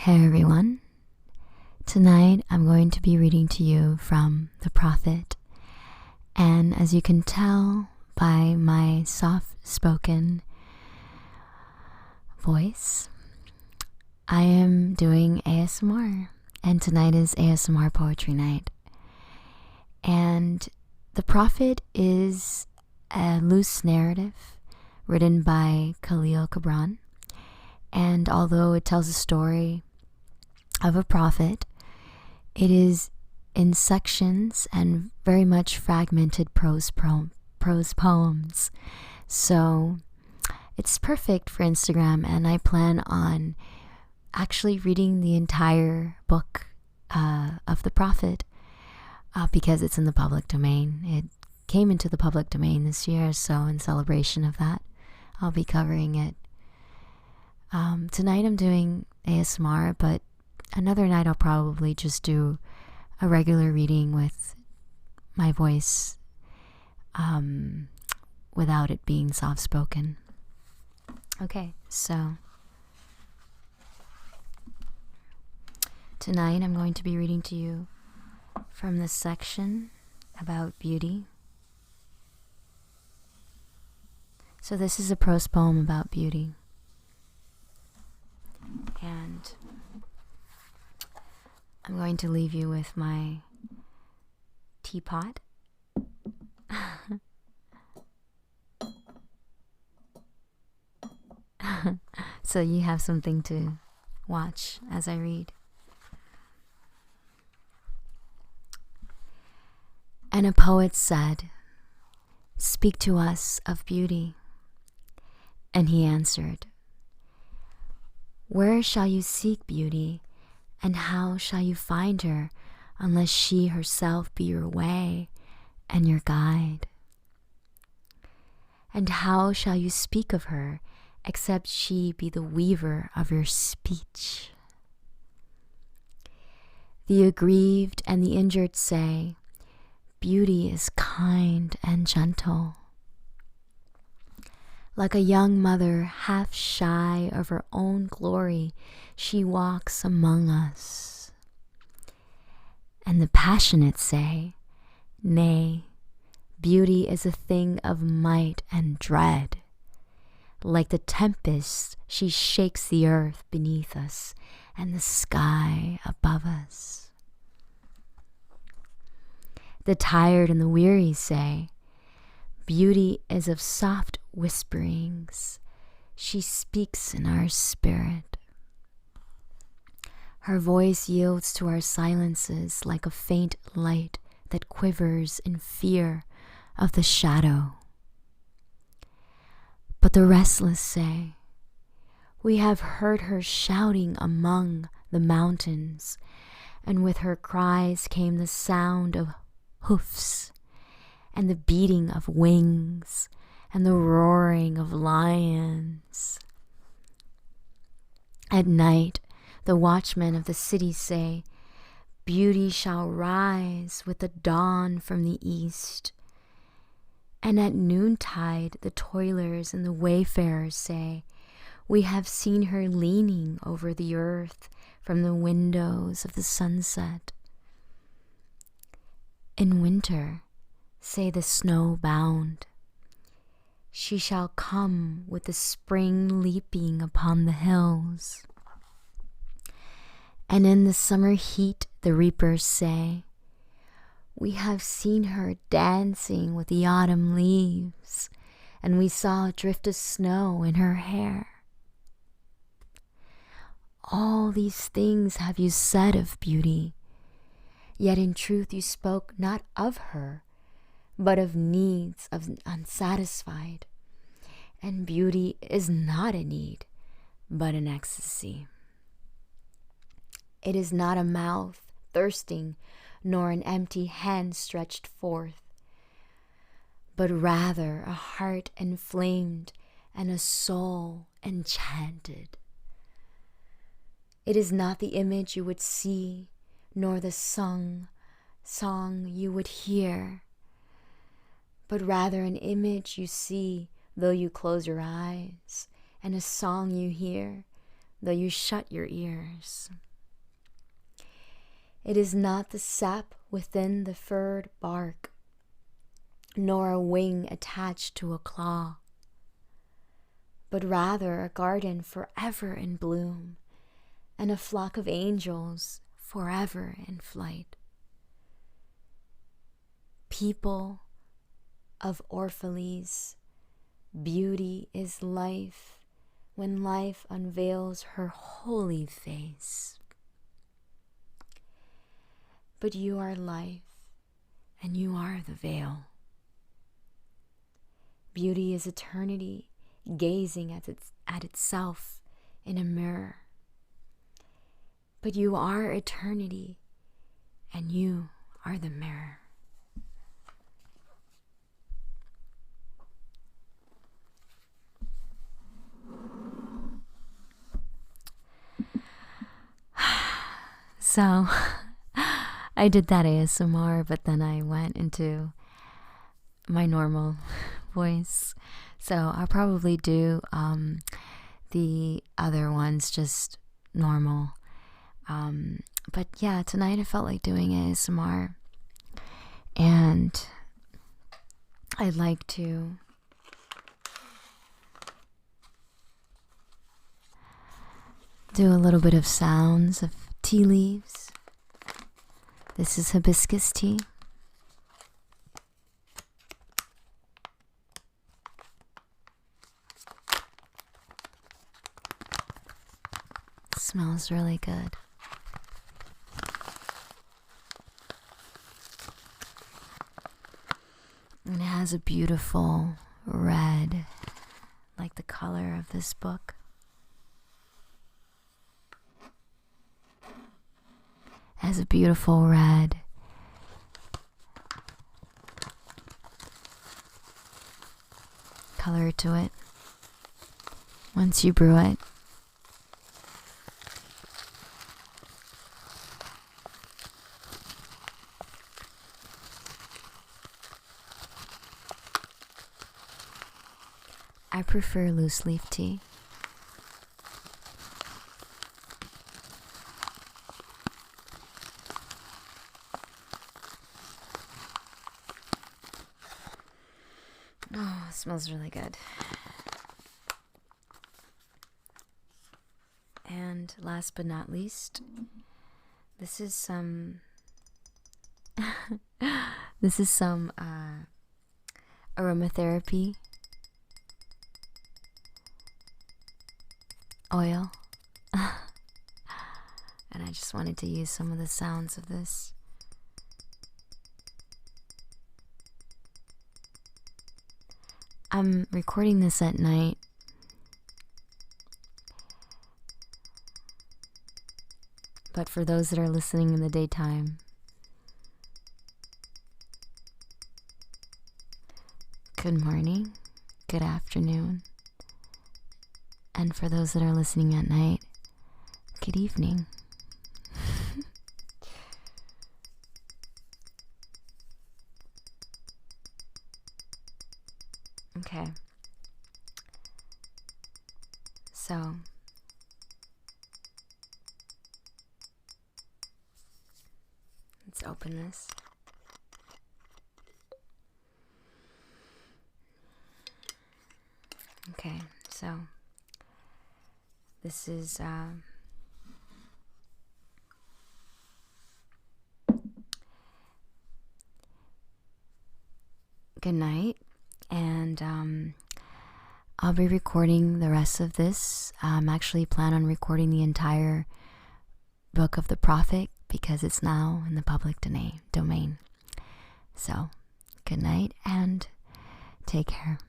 Hey everyone, tonight I'm going to be reading to you from the Prophet, and as you can tell by my soft-spoken voice, I am doing ASMR, and tonight is ASMR Poetry Night. And the Prophet is a loose narrative written by Kahlil Gibran, and although it tells a story of a prophet, it is in sections and very much fragmented prose poems. So it's perfect for Instagram, and I plan on actually reading the entire book of the Prophet because it's in the public domain. It came into the public domain this year, so in celebration of that, I'll be covering it. Tonight I'm doing ASMR, but another night I'll probably just do a regular reading with my voice without it being soft-spoken. Okay, so tonight I'm going to be reading to you from this section about beauty. So this is a prose poem about beauty. And I'm going to leave you with my teapot. So you have something to watch as I read. And a poet said, "Speak to us of beauty." And he answered, "Where shall you seek beauty? And how shall you find her unless she herself be your way and your guide? And how shall you speak of her except she be the weaver of your speech?" The aggrieved and the injured say, "Beauty is kind and gentle." Like a young mother half shy of her own glory, she walks among us. And the passionate say, "Nay, beauty is a thing of might and dread. Like the tempest, she shakes the earth beneath us and the sky above us." The tired and the weary say, "Beauty is of soft whisperings. She speaks in our spirit. Her voice yields to our silences like a faint light that quivers in fear of the shadow." But the restless say, "We have heard her shouting among the mountains, and with her cries came the sound of hoofs, and the beating of wings, and the roaring of lions." At night, the watchmen of the city say, "Beauty shall rise with the dawn from the east." And at noontide, the toilers and the wayfarers say, "We have seen her leaning over the earth from the windows of the sunset." In winter, say the snow-bound, "She shall come with the spring leaping upon the hills." And in the summer heat, the reapers say, "We have seen her dancing with the autumn leaves, and we saw a drift of snow in her hair." All these things have you said of beauty, yet in truth you spoke not of her, but of needs of unsatisfied. And beauty is not a need, but an ecstasy. It is not a mouth thirsting, nor an empty hand stretched forth, but rather a heart inflamed and a soul enchanted. It is not the image you would see, nor the song you would hear, but rather an image you see though you close your eyes, and a song you hear though you shut your ears. It is not the sap within the furred bark, nor a wing attached to a claw, but rather a garden forever in bloom, and a flock of angels forever in flight. People of Orphalese, beauty is life when life unveils her holy face. But you are life, and you are the veil. Beauty is eternity, gazing at itself in a mirror. But you are eternity, and you are the mirror. So, I did that ASMR, but then I went into my normal voice. So I'll probably do the other ones just normal. But yeah, tonight I felt like doing ASMR, and I'd like to do a little bit of sounds of tea leaves. This is hibiscus tea. It smells really good. And it has a beautiful red, like the color of this book. It has a beautiful red. Color to it once you brew it. I prefer loose leaf tea. Oh, it smells really good. And last but not least, this is some aromatherapy oil. And I just wanted to use some of the sounds of this. I'm recording this at night. But for those that are listening in the daytime, good morning, good afternoon. And for those that are listening at night, good evening. Okay. So, let's open this. Okay, so this is good night, and I'll be recording the rest of this. Actually plan on recording the entire book of the Prophet because it's now in the public domain. So, good night and take care.